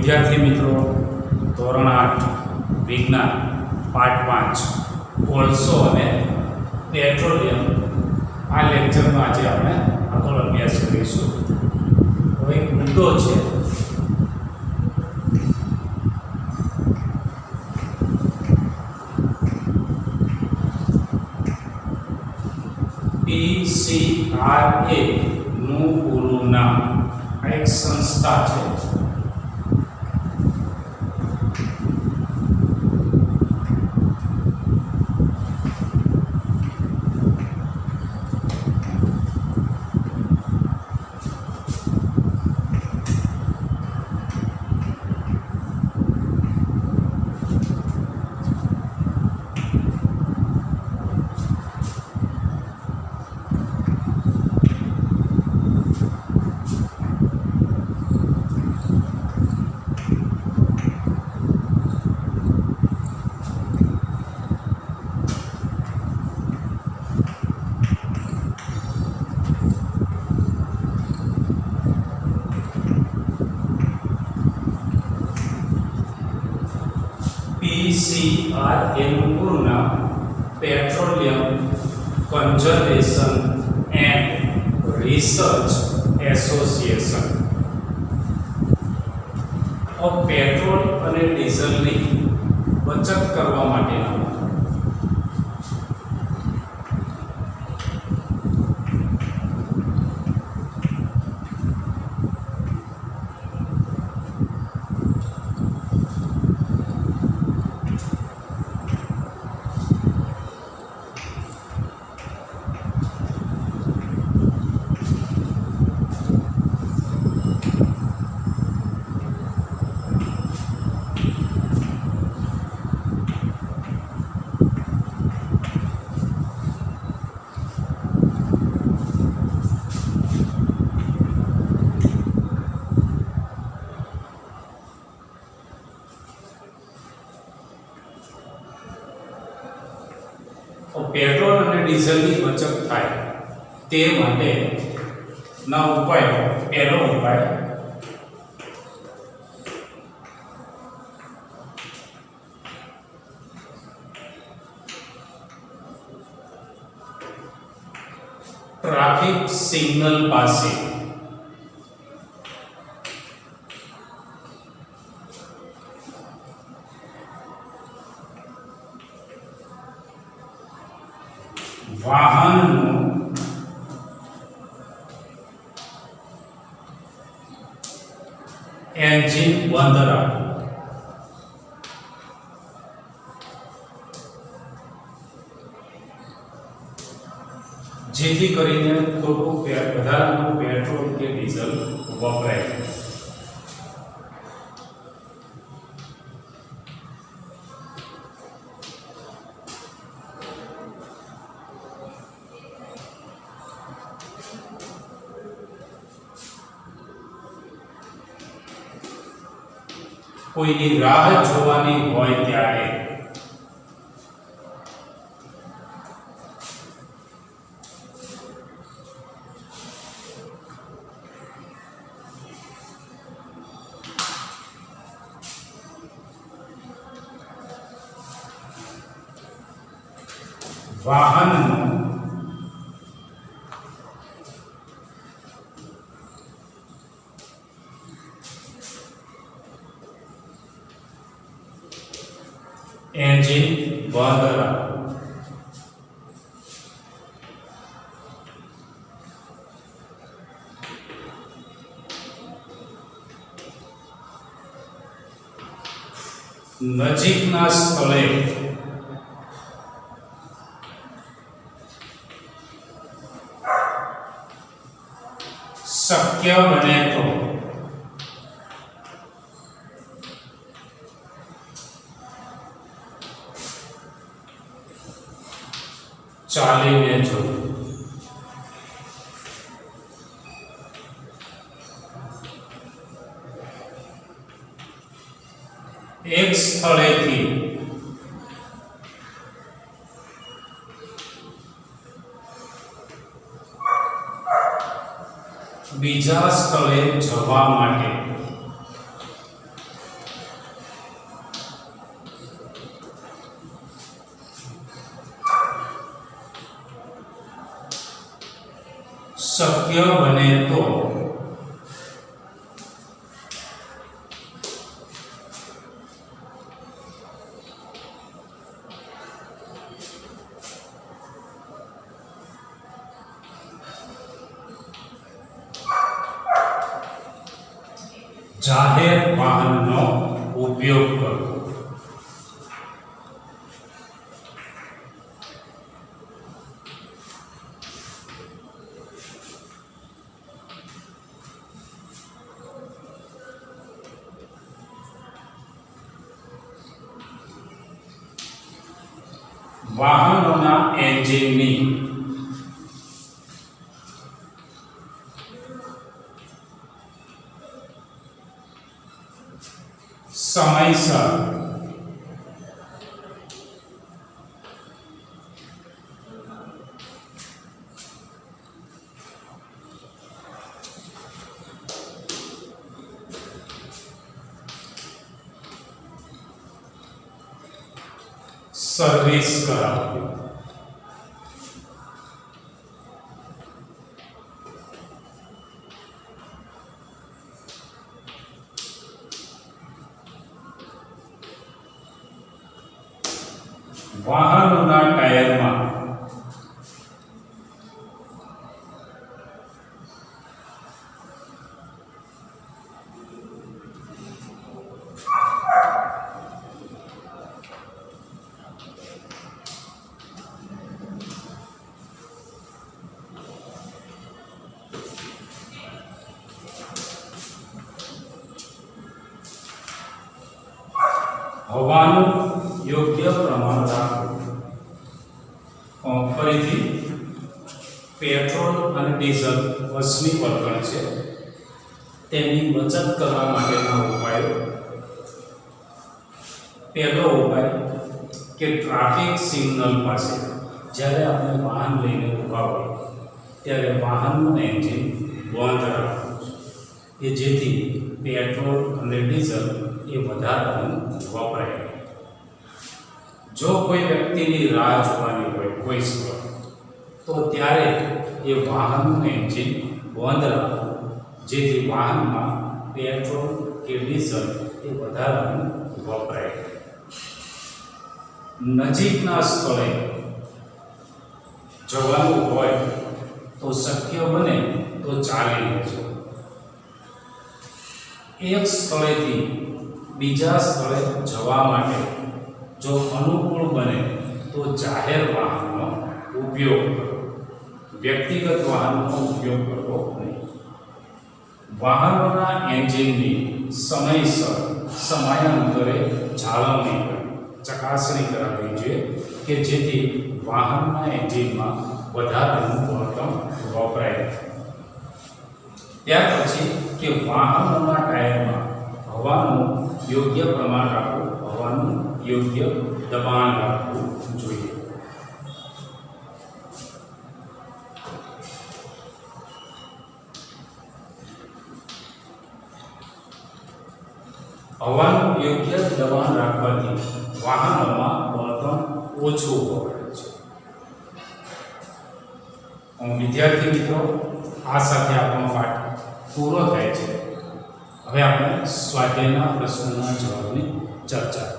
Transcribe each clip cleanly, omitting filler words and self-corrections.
विद्यार्थी मित्रों धोरण 8 विज्ञान पाठ 5 कोळसो अने पेट्रोलियम आ लेक्चर में आज આપણે આગળ અભ્યાસ કરીશું। હવે એક મુદ્દો છે PCRA નું પૂરું નામ આ એક સંસ્થા છે। PCRA નું પૂરું નામ petroleum conservation and research association. Petrol અને ડીઝલની બચત કરવા માટેનો पेट्रोल और डीजल की बचत थाय ते माटे ना उपाय पहलो उपाय ट्राफिक सिग्नल पासे वाहन एंजिन बंद राखो। जेथी करीने थोड़ुं वधारानुं पेट्रोल के डीजल वपराय। कोईनी राह जोवानी होय त्यारे वाहन एंजिन बंद राखो। नजीकना स्थले शक्य बने तो चालीने जो एक स्थलेथी बीजा स्थले जवा माटे શક્ય બને તો જાહેર વાહનનો ઉપયોગ કરવો. વાહનોના એન્જિનની સમયસર સર્વિસ કરાવવી. વાહનોના ટાયરમાં હવાનું યોગ્ય પ્રમાણ રાખવું. ફરીથી પેટ્રોલ અને ડીઝલ વસ્તુની બળતણ છે, તેની બચત કરવા માટેના ઉપાયો. પહેલો ઉપાય કે ટ્રાફિક સિગ્નલ પાસે જ્યારે આપણે વાહન લઈને ઊભા હોય ત્યારે વાહનનું એન્જિન બંધ રાખવું કે જેથી પેટ્રોલ અને ડીઝલ એ વધારાનું વપરાય. જો કોઈ વ્યક્તિની રાહ જોવાની હોય કોઈ સ્થળ, તો ત્યારે એ વાહનનું એન્જિન બંધ રાખવું જેથી વાહનમાં પેટ્રોલ કે ડીઝલ એ વધારાનું વપરાય. નજીકના સ્થળે જવાનું હોય તો શક્ય બને તો ચાલીને જવું. એક સ્થળેથી બીજા સ્થળે જવા માટે જો અનુકૂળ બને તો જાહેર વાહનનો ઉપયોગ કરવો, વ્યક્તિગત વાહનનો ઉપયોગ કરવો નહીં. વાહનોના એન્જિનની સમયસર સમયાંતરે જાળવણી કરવી, ચકાસણી કરાવવી જોઈએ કે જેથી વાહનના એન્જિનમાં વધારાનું બળતણ વપરાય. ત્યાર પછી કે વાહનોના ટાયરમાં હવાનું યોગ્ય પ્રમાણ રાખવું, હવાનું યોગ્ય દબાણ રાખવું જોઈએ. હવાનું યોગ્ય દબાણ રાખવાથી વાહનોમાં બળતણ ઓછું વપરાય છે. વિદ્યાર્થી મિત્રો, આ સાથે આપણો પાઠ પૂરો થાય છે. હવે આપણે સ્વાધ્યાયના પ્રશ્નના જવાબની ચર્ચા કરીએ.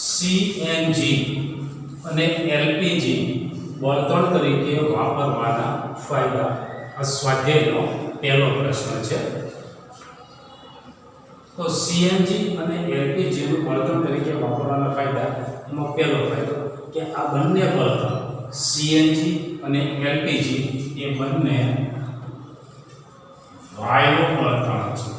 સીએનજી અને એલપીજી બળતણ તરીકે વાપરવાના ફાયદા. આ સ્વાધ્યાયનો પહેલો પ્રશ્ન છે. તો સીએનજી અને એલપીજી નું બળતણ તરીકે વાપરવાના ફાયદા. એમાં પહેલો ફાયદો કે આ બંને બળતણ સીએનજી અને એલપીજી એ બંને વાયુ બળતણ છે.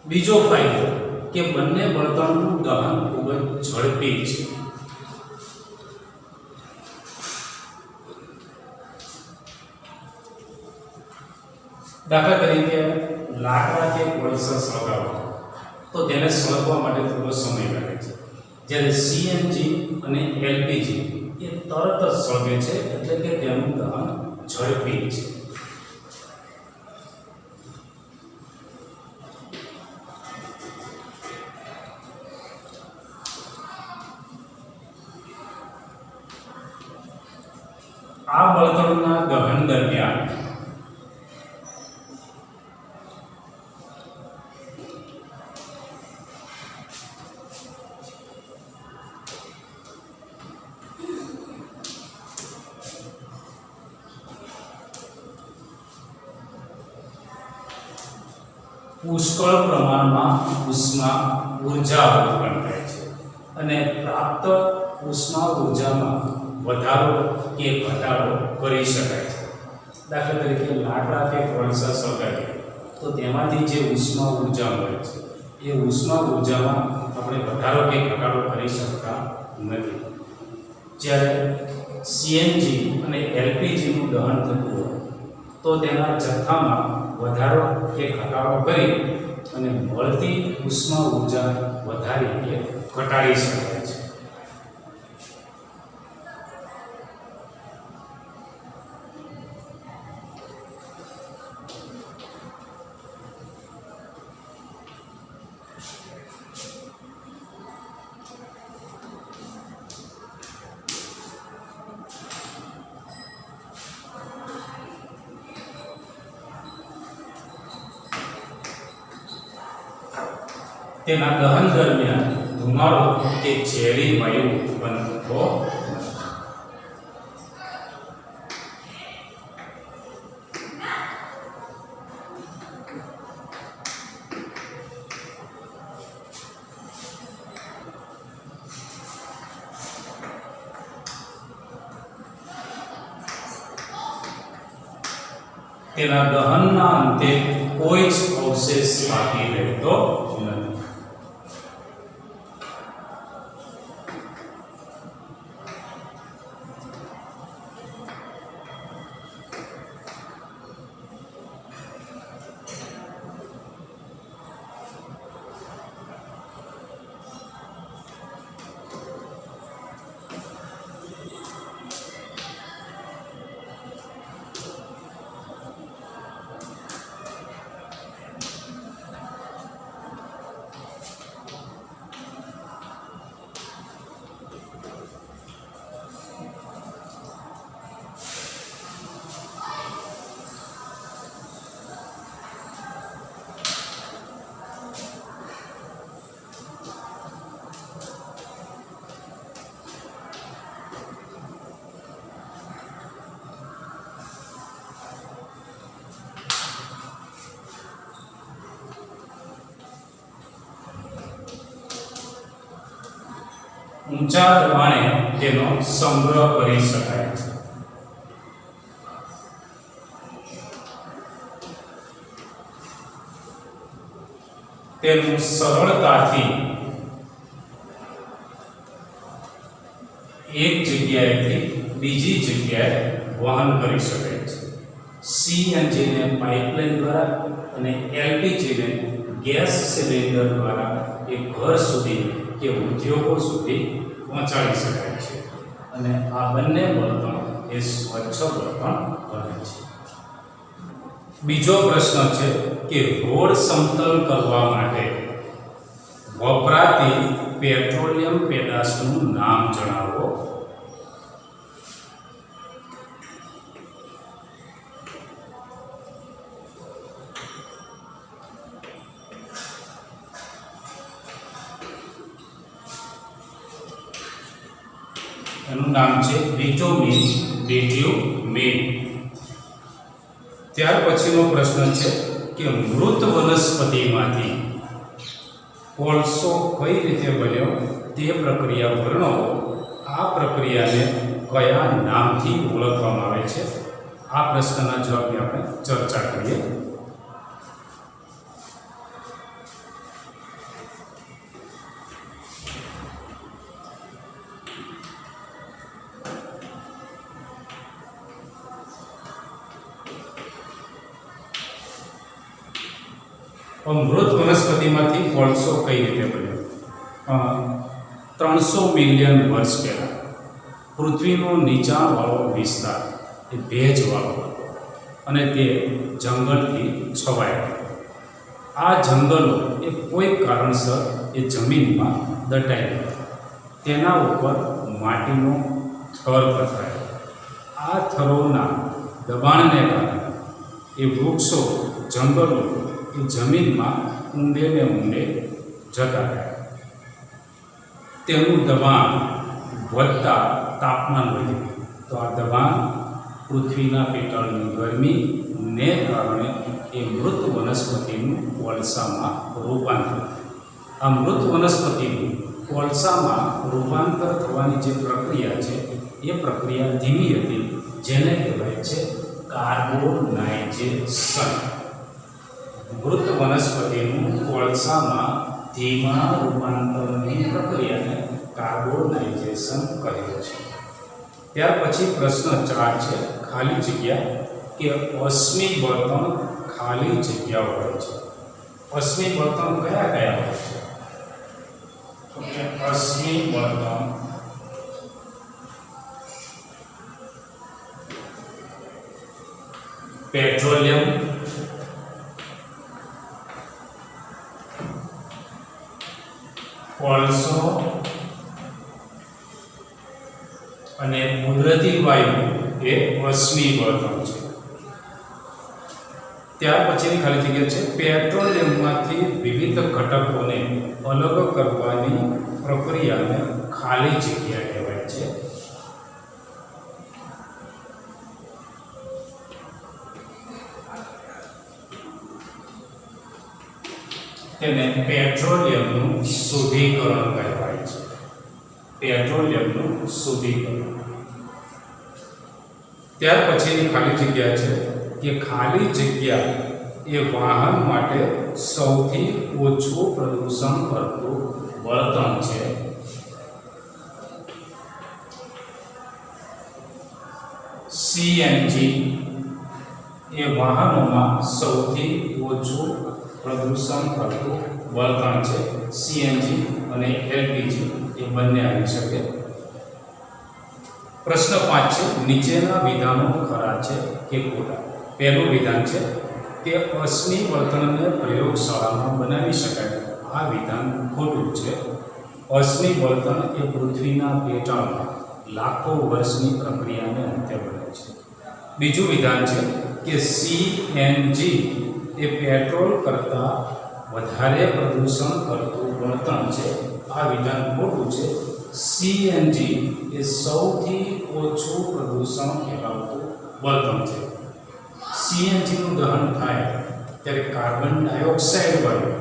બીજો ફાયદો કે બંને બળતણનું દહન ખૂબ જ ઝડપી છે. દાખલા તરીકે લાકડા કે કોલસા સળગાવો તો તેને સળગવા માટે થોડો સમય લાગે છે, જ્યારે સીએનજી અને એલપીજી એ તરત જ સળગે છે, એટલે કે તેનું દહન ઝડપી છે. આ બળતણના દહન દરમિયાન પુષ્કળ પ્રમાણમાં ઉષ્મા ઉર્જા ઉત્પન્ન થાય છે અને પ્રાપ્ત ઉષ્મા ઉર્જામાં વધારો કે ઘટાડો કરી શકાય છે. દાખલા તરીકે લાકડા કે કોલસા સળગાવીએ તો તેમાંથી જે ઉષ્મા ઉર્જા મળે છે એ ઉષ્મા ઉર્જામાં આપણે વધારો કે ઘટાડો કરી શકતા નથી. જ્યારે સીએનજી અને એલપીજીનું દહન થતું હોય તો તેના જથ્થામાં વધારો કે ઘટાડો કરી અને મળતી ઉષ્મા ઉર્જા વધારી કે ઘટાડી શકાય છે. તેના દહન દરમિયાન ધુમાડો કે ઝેરી વાયુ ઉત્પન્ન થતો નથી. તેના દહનના અંતે કોઈ જ અવશેષ બાકી રહેતો નથી. ઊંચા દબાણે તેનો સંગ્રહ કરી શકાય છે. તેનું સરળતાથી એક જગ્યાએથી બીજી જગ્યાએ વહન કરી શકાય છે. સીએનજીને પાઇપલાઇન દ્વારા અને એલપીજીને ગેસ સિલિન્ડર દ્વારા એક ઘર સુધી કે ઉદ્યોગો સુધી પહોંચાડી શકાય છે અને આ બંને બળતણ એ સ્વચ્છ બળતણ બને છે. બીજો પ્રશ્ન છે કે રોડ સમતલ કરવા માટે વપરાતી પેટ્રોલિયમ પેદાશનું નામ જણાવો. એનું નામ છે બિટ્યુમેન. ત્યાર પછીનો પ્રશ્ન છે કે મૃત વનસ્પતિમાંથી કોલસો કઈ રીતે બન્યો તે પ્રક્રિયા વર્ણવો. આ પ્રક્રિયાને કયા નામથી ઓળખવામાં આવે છે? આ પ્રશ્નના જવાબની આપણે ચર્ચા કરીએ. મૃત વનસ્પતિમાંથી કોલસો કઈ રીતે બન્યો? 300 મિલિયન વર્ષ પહેલાં પૃથ્વીનો નીચાણવાળો વિસ્તાર એ ભેજવાળો હતો અને તે જંગલથી છવાયો હતો. આ જંગલો એ કોઈ કારણસર એ જમીનમાં દટાઈ ગયા. તેના ઉપર માટીનો થર પથરાયો. આ થરોના દબાણને કારણે એ વૃક્ષો, જંગલો એ જમીનમાં ઊંડે ને ઊંડે જતા રહ્યા. તેનું દબાણ વધતા તાપમાન વધ્યું. તો આ દબાણ, પૃથ્વીના પેટાળની ગરમીને કારણે એ મૃત વનસ્પતિનું કોલસામાં રૂપાંતર. આ મૃત વનસ્પતિનું કોલસામાં રૂપાંતર થવાની જે પ્રક્રિયા છે એ પ્રક્રિયા ધીમી હતી, જેને કહેવાય છે કાર્બોનાઇઝેશન. મૃત વનસ્પતિનું કોલસામાં ધીમા રૂપાંતરની પ્રક્રિયાને કાર્બોનાઇઝેશન કહે છે. ત્યાર પછી પ્રશ્ન 4 છે ખાલી જગ્યા, કે અશ્મિ બળતણ ખાલી જગ્યાઓ હોય છે. અશ્મિ બળતણ કયા કયા હોય છે? તો કે અશ્મિ બળતણ પેટ્રોલિયમ, કોલસો અને કુદરતી વાયુ એ અશ્મિ બળતણ છે. ત્યાર પછીની ખાલી જગ્યા છે પેટ્રોલિયમમાંથી વિવિધ ઘટકોને અલગ કરવાની પ્રક્રિયાને ખાલી જગ્યા કહેવાય છે. તેને પેટ્રોલિયમનું શુદ્ધિકરણ કહેવાય છે. પેટ્રોલિયમનું શુદ્ધિકરણ. ત્યાર પછીની ખાલી જગ્યા છે કે ખાલી જગ્યા એ વાહન માટે સૌથી ઓછું પ્રદૂષણ કરતું બળતણ છે. સીએનજી એ વાહનોમાં સૌથી ઓછું પ્રદૂષણ કરતું બળતણ છે. સીએનજી અને એલપીજી એ બંને આવી શકે. પ્રશ્ન 5 છે નીચેના વિધાનો ખરા છે કે ખોટા? પહેલું વિધાન છે કે અશ્મિ બળતણને પ્રયોગશાળામાં બનાવી શકાય. આ વિધાન ખોટું છે. અશ્મિ બળતણ એ પૃથ્વીના પેટાળમાં લાખો વર્ષની પ્રક્રિયાને અંતે બને છે. બીજું વિધાન છે કે સીએનજી એ પેટ્રોલ કરતાં વધારે પ્રદૂષણ કરતું બળતણ છે. આ વિધાન ખોટું છે. સીએનજી એ સૌથી ઓછું પ્રદૂષણ ફેલાવતું બળતણ છે. સીએનજીનું દહન થાય ત્યારે કાર્બન ડાયોક્સાઇડ વાયુ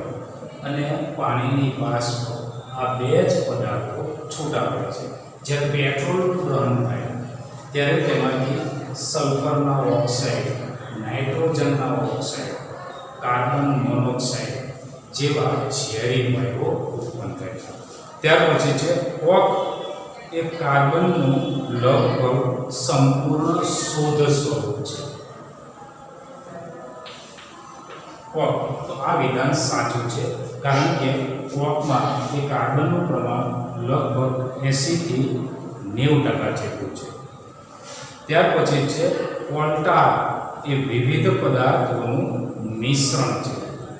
અને પાણીની બાષ્પ આ બે જ પદાર્થો છૂટા પડે છે. જ્યારે પેટ્રોલનું દહન થાય ત્યારે તેમાંથી સલ્ફરના ઓક્સાઇડ, નાઇટ્રોજનના ઓક્સાઇડ, કાર્બન મોનોક્સાઇડ જેવા ઝેરી વાયુઓ ઉત્પન્ન થાય છે. ત્યાર પછી છે કોક એ કાર્બનનું લગભગ સંપૂર્ણ શુદ્ધ સ્વરૂપ છે. કોક, તો આ વિધાન સાચું છે, કારણ કે કોકમાં એ કાર્બનનું પ્રમાણ લગભગ 80 થી 90% જેટલું છે. ત્યાર પછી છે કોલ્ટા એ વિવિધ પદાર્થોનું મિશ્રણ છે.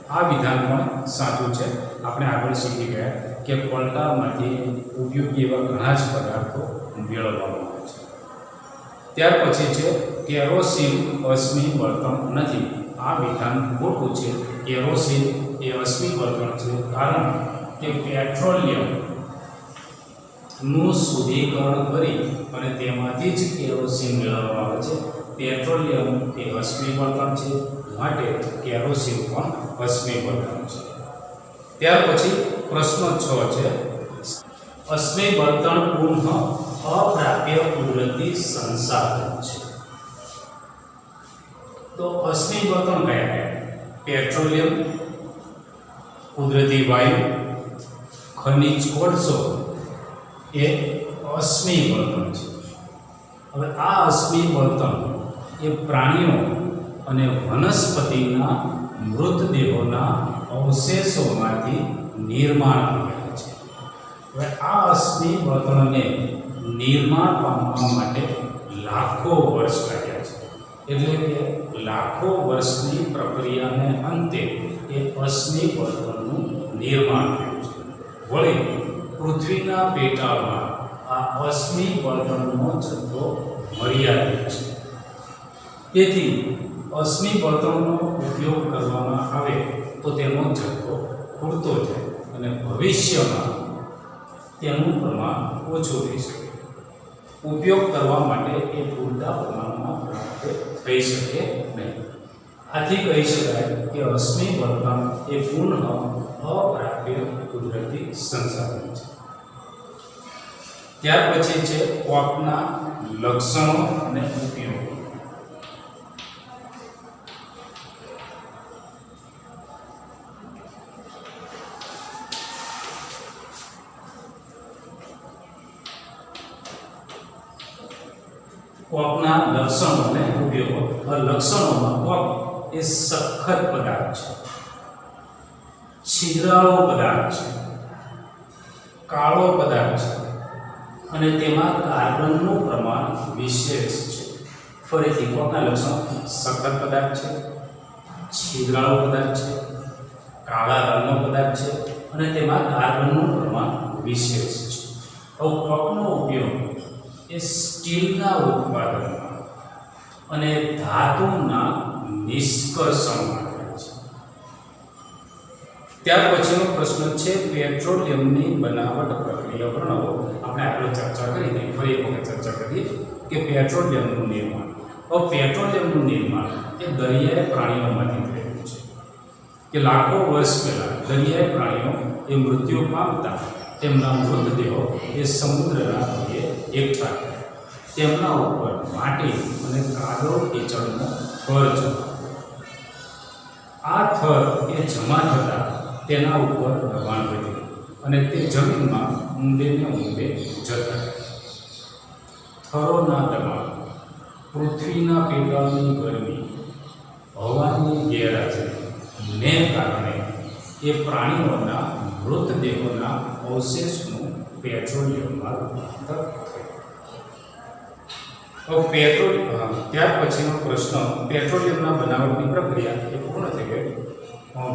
આ વિધાન પણ સાચું છે. આપણે આગળ શીખી ગયા કે કોલટામાંથી ઉપયોગી એવા ઘણા જ પદાર્થો મેળવવામાં આવે છે. ત્યાર પછી છે કેરોસીન અશ્મિ બળતણ નથી. આ વિધાન ખોટું છે. કેરોસીન એ અશ્મિ બળતણ છે, કારણ કે પેટ્રોલિયમનું શુદ્ધિકરણ કરી અને તેમાંથી જ કેરોસીન મેળવવામાં આવે છે. પેટ્રોલિયમ એ અશ્મિ બળતણ છે, માટે કેરોસીન પણ અશ્મિ બળતણ છે. ત્યાર પછી પ્રશ્ન 6 છે, અશ્મિ બળતણ પુનઃ અપ્રાપ્ય કુદરતી સંસાધન છે. તો અશ્મિ બળતણ કયા કયા? પેટ્રોલિયમ, કુદરતી વાયુ, ખનિજ કોલસો એ અશ્મિ બળતણ છે. હવે આ અશ્મિ બળતણ એ પ્રાણીઓ અને વનસ્પતિના મૃતદેહોના અવશેષોમાંથી નિર્માણ પામેલા છે. હવે આ અશ્મિ બળતણને નિર્માણ પામવા માટે લાખો વર્ષ લાગ્યા છે. એટલે કે લાખો વર્ષની પ્રક્રિયાને અંતે એ અશ્મિ બળતણનું નિર્માણ થયું છે. વળી પૃથ્વીના પેટાળમાં આ અશ્મિ બળતણનો જથ્થો મર્યાદિત છે. તેથી અશ્મિ બળતણનો ઉપયોગ કરવામાં આવે તો તેનો જથ્થો ખૂટતો જાય અને ભવિષ્યમાં તેનું પ્રમાણ ઓછું થઈ શકે. ઉપયોગ કરવા માટે એ પૂરતા પ્રમાણમાં પ્રાપ્ત થઈ શકે નહીં. આથી કહી શકાય કે અશ્મિ બળતણ એ પુનઃ અપ્રાપ્ય કુદરતી સંસાધન છે. ત્યાર પછી છે ક્વાર્કના લક્ષણો અને ઉપયોગો. ક્વાર્કના લક્ષણો અને ઉપયોગો. લક્ષણોમાં ક્વાર્ક એ સખત પદાર્થ છે, છિદ્રાળો પદાર્થ છે, કાળો પદાર્થ છે અને તેમાં કાર્બનનું પ્રમાણ વિશેષ છે. ફરીથી ક્વાર્કના લક્ષણો સખત પદાર્થ છે, છિદ્રાળો પદાર્થ છે, કાળા રંગનો પદાર્થ છે અને તેમાં કાર્બનનું પ્રમાણ વિશેષ છે. હવે ક્વાર્કનો ઉપયોગ એ સ્ટીલના ઉત્પાદનમાં અને ધાતુના નિષ્કર્ષણમાં થાય છે. ત્યાર પછીનો પ્રશ્ન છે પેટ્રોલિયમની બનાવટ પ્રક્રિયા વર્ણવો. આપણે આગળ ચર્ચા કરી હતી, ફરી એક વખત ચર્ચા કરીએ કે પેટ્રોલિયમનું નિર્માણ. હવે પેટ્રોલિયમનું નિર્માણ એ દરિયાઈ પ્રાણીઓમાંથી થયેલું છે કે લાખો વર્ષ પહેલાં દરિયાઈ પ્રાણીઓ એ મૃત્યુ પામતા તેમના મૃતદેહો એ સમુદ્રના તળિયે એકઠા થયા. તેમના ઉપર માટી અને કાદવ કીચડનો થર જમા. આ થર એ જમા થતાં તેના ઉપર દબાણ વધ્યું અને તે જમીનમાં ઊંડે ને ઊંડે જતા. થરોના દબાણ, પૃથ્વીના પેટાળની ગરમી, હવાની ગેરહાજરીને કારણે એ પ્રાણીઓના મૃતદેહોના અવશેષનું પેટ્રોલિયમમાં રૂપાંતર થયું. ત્યાર પછીનો પ્રશ્ન પેટ્રોલિયમના બનાવટની પ્રક્રિયા એ પૂર્ણ થઈ ગઈ.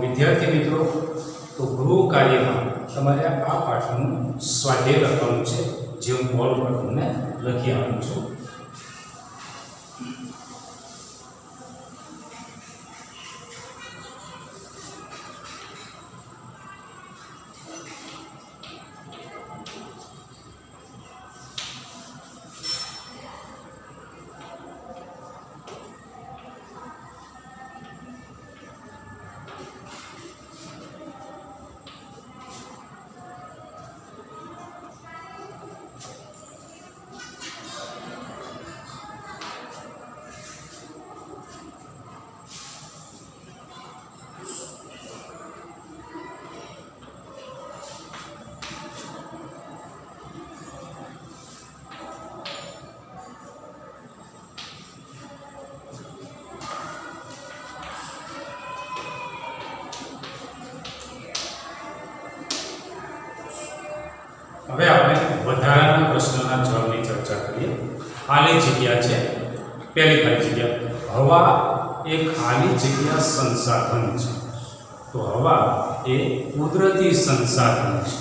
વિદ્યાર્થી મિત્રો, તો ગૃહ કાર્યમાં તમારે આ પાઠનું સ્વાધ્યાય લખવાનું છે, જે હું બોર્ડ પર તમને લખી આપું છું. હવે આપણે વધારાના પ્રશ્નના જવાબની ચર્ચા કરીએ. ખાલી જગ્યા છે. પહેલી ખાલી જગ્યા, હવા એ ખાલી જગ્યા સંસાધન છે. તો હવા એ કુદરતી સંસાધન છે.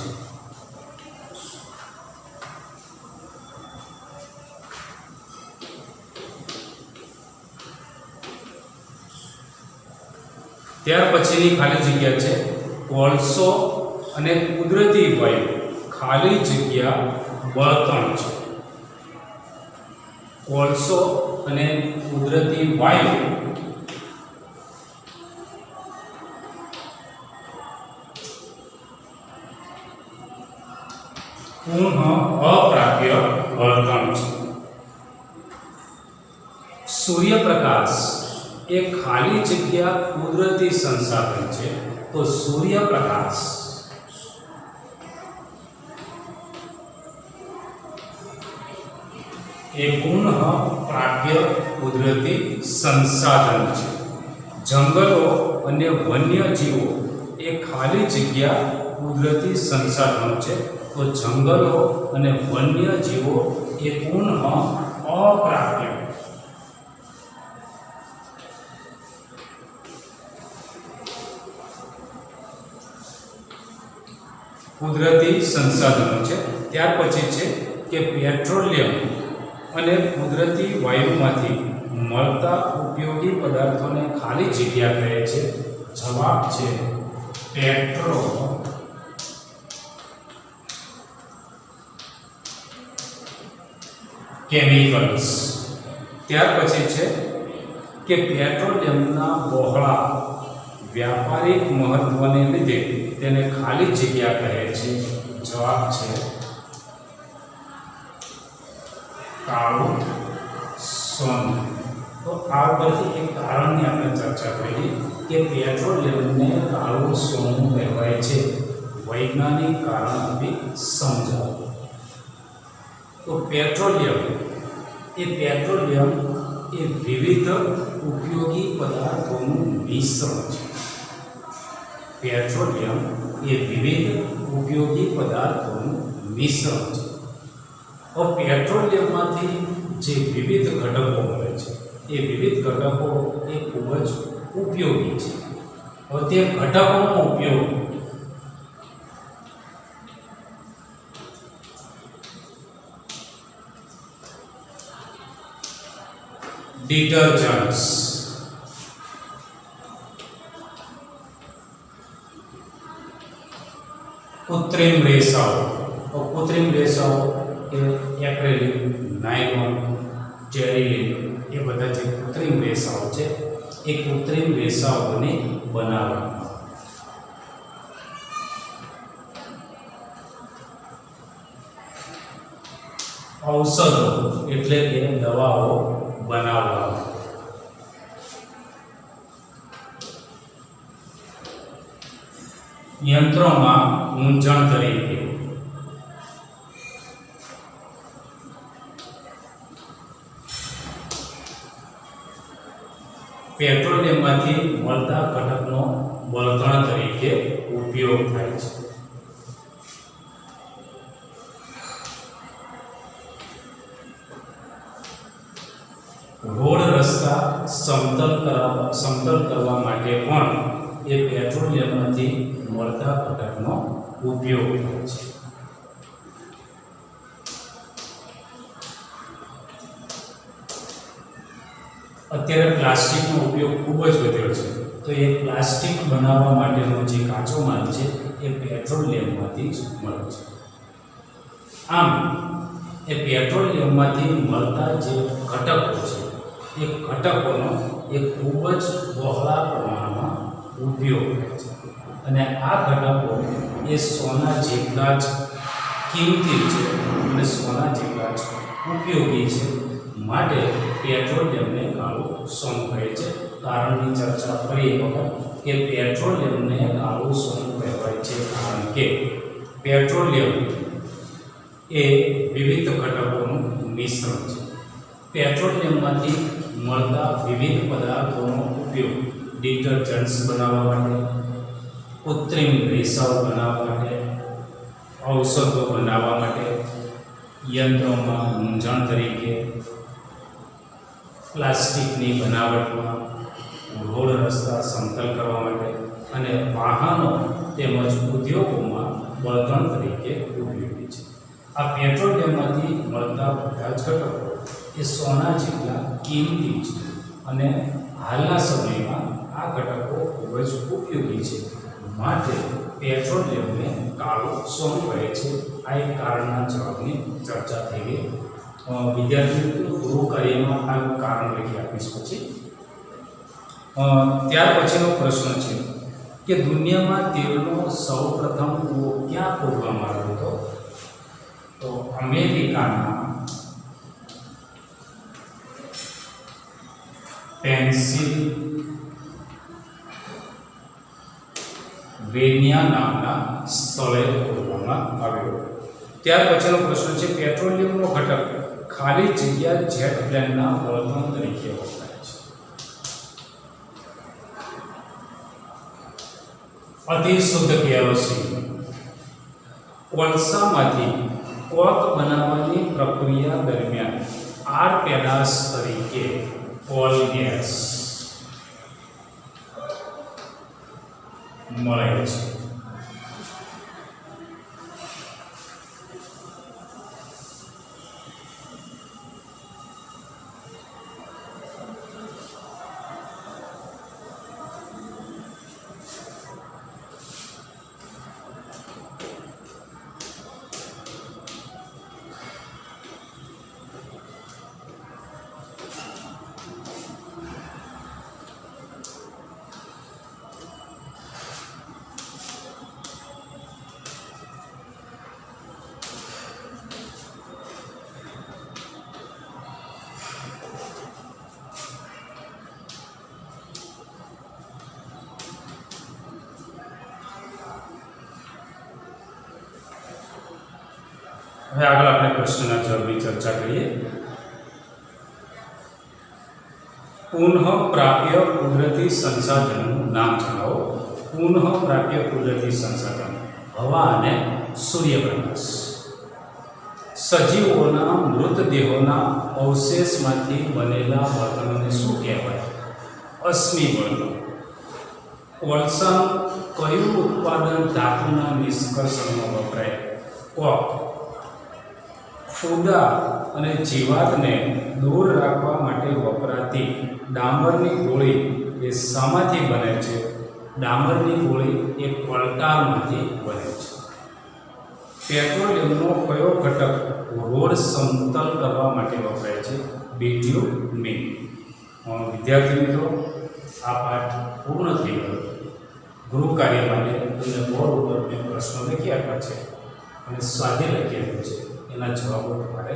ત્યાર પછીની ખાલી જગ્યા છે કોલસો અને કુદરતી વાયુ. ખાલી જગ્યા બળતણ છે. કોલસો અને કુદરતી વાયુ પુનઃ અપ્રાપ્ય બળતણ છે. સૂર્યપ્રકાશ એ ખાલી જગ્યા કુદરતી સંસાધન છે. તો સૂર્યપ્રકાશ એ પુનઃ પ્રાપ્ય કુદરતી સંસાધન છે. જંગલો અને વન્યજીવો એ ખાલી જગ્યા કુદરતી સંસાધનો છે. તો જંગલો અને વન્યજીવો એ પુનઃ અપ્રાપ્ય કુદરતી સંસાધનો છે. ત્યાર પછી છે કે પેટ્રોલિયમ અને કુદરતી વાયુમાંથી મળતા ઉપયોગી પદાર્થોને ખાલી જગ્યા કહે છે. જવાબ છે કેમિકલ્સ. ત્યાર પછી છે કે પેટ્રોલિયમના બહોળા વ્યાપારિક મહત્વને લીધે તેને ખાલી જગ્યા કહે છે. જવાબ છે કાળું સોનું. તો આ પરથી એક કારણની આપણે ચર્ચા કરી કે પેટ્રોલિયમને કાળું સોનું કહેવાય છે. વૈજ્ઞાનિક કારણ આપી સમજાવો. તો પેટ્રોલિયમ એ વિવિધ ઉપયોગી પદાર્થોનું મિશ્રણ છે. પેટ્રોલિયમ એ વિવિધ ઉપયોગી પદાર્થોનું મિશ્રણ છે. પેટ્રોલિયમમાંથી જે વિવિધ ઘટકો મળે છે એ વિવિધ ઘટકો એ ખૂબ જ ઉપયોગી છે. હવે તે ઘટકોનો ઉપયોગ ડિટર્જન્ટ્સ, કૃત્રિમ રેસાઓ કે એક્રેલિક, નાયલોન, જેરીલિન એ બધા જે કૃત્રિમ રેસાઓ છે એ કૃત્રિમ રેસાઓને બનાવવામાં ઔષધો એટલે કે દવાઓ બનાવવામાં યંત્રોમાં ઊંજણ તરીકે પેટ્રોલિયમમાંથી મળતા ઘટકનો બળતણ તરીકે ઉપયોગ થાય છે. રોડ રસ્તા સમતલ કરવા માટે પણ એ પેટ્રોલિયમમાંથી મળતા ઘટકનો ઉપયોગ થાય છે. અત્યારે પ્લાસ્ટિકનો ઉપયોગ ખૂબ જ વધ્યો છે. તો એ પ્લાસ્ટિક બનાવવા માટેનો જે કાચો માલ છે એ પેટ્રોલિયમમાંથી જ મળે છે. આમ એ પેટ્રોલિયમમાંથી મળતા જે ઘટકો છે એ ઘટકોનો એ ખૂબ જ બહોળા પ્રમાણમાં ઉપયોગ થાય છે. અને આ ઘટકો એ સોના જેટલા જ કિંમતી છે અને સોના જેટલા જ ઉપયોગી છે. માટે પેટ્રોલિયમને કાળું સોનું કહે છે. કારણની ચર્ચા ફરી એક વખત કે પેટ્રોલિયમને કાળું સોનું કહેવાય છે કારણ કે પેટ્રોલિયમ એ વિવિધ ઘટકોનું મિશ્રણ છે. પેટ્રોલિયમમાંથી મળતા વિવિધ પદાર્થોનો ઉપયોગ ડિટર્જન્ટ્સ બનાવવા માટે, કૃત્રિમ રેસાઓ બનાવવા માટે, ઔષધો બનાવવા માટે, યંત્રોમાં મૂંઝણ તરીકે, પ્લાસ્ટિકની બનાવટમાં, રોડ રસ્તા સમતલ કરવા માટે અને વાહનો તેમજ ઉદ્યોગોમાં બળતણ તરીકે ઉપયોગી છે. આ પેટ્રોલિયમમાંથી મળતા બધા જ ઘટકો એ સોના જેટલા કિંમતી છે અને હાલના સમયમાં આ ઘટકો ખૂબ જ ઉપયોગી છે. માટે પેટ્રોલિયમને કાળું સોનું કહે છે. આ એક કારણના જવાબની ચર્ચા થઈ ગઈ. વિદ્યાર્થી ગૃહ કાર્યમાં આ કારણ લખી આપીશ પછી. ત્યાર પછીનો પ્રશ્ન છે કે દુનિયામાં તેલનો સૌ પ્રથમ કૂવો ક્યાં ખોદવામાં આવ્યો હતો? અમેરિકાના પેન્સિલ્વેનિયા નામના સ્થળે ખોદવામાં આવ્યો. ત્યાર પછીનો પ્રશ્ન છે, પેટ્રોલિયમનો ઘટક ખાલી જગ્યા જેટ પ્લેનના બળતણ તરીકે વપરાય છે. અતિ શુદ્ધ કેરોસીન કોલસામાંથી કોક બનાવવાની પ્રક્રિયા દરમિયાન આર પેદાશ તરીકે કોલ ગેસ મળે છે. હવે આગળ આપણે પ્રશ્નના જવાબની ચર્ચા કરીએ. પુનઃપ્રાપ્ય કુદરતી સંસાધનનું નામ જણાવો. પુનઃપ્રાપ્ય કુદરતી સંસાધન હવા અને સૂર્યપ્રકાશ. સજીવોના મૃતદેહોના અવશેષમાંથી બનેલા બળતણને શું કહેવાય? અશ્મિ બળતણ. કોલસાનું કયું ઉત્પાદન ધાતુના નિષ્કર્ષણમાં વપરાય? કોક. ફૂદા અને જીવાતને દૂર રાખવા માટે વપરાતી ડામરની ગોળી એ શામાંથી બને છે? ડામરની ગોળી એ પલટામાંથી બને છે. પેટ્રોલિયમનો કયો ઘટક રોડ સમતલ કરવા માટે વપરાય છે? બિટ્યુમિન. વિદ્યાર્થી મિત્રો, આ પાઠ પૂર્ણ થઈ ગયો. ગૃહ કાર્ય માટે તમને બોર્ડ ઉપર મેં પ્રશ્નો લખી આપ્યા છે અને સ્વાધ્યાય લખી આપ્યો છે. એના જવાબો તમારે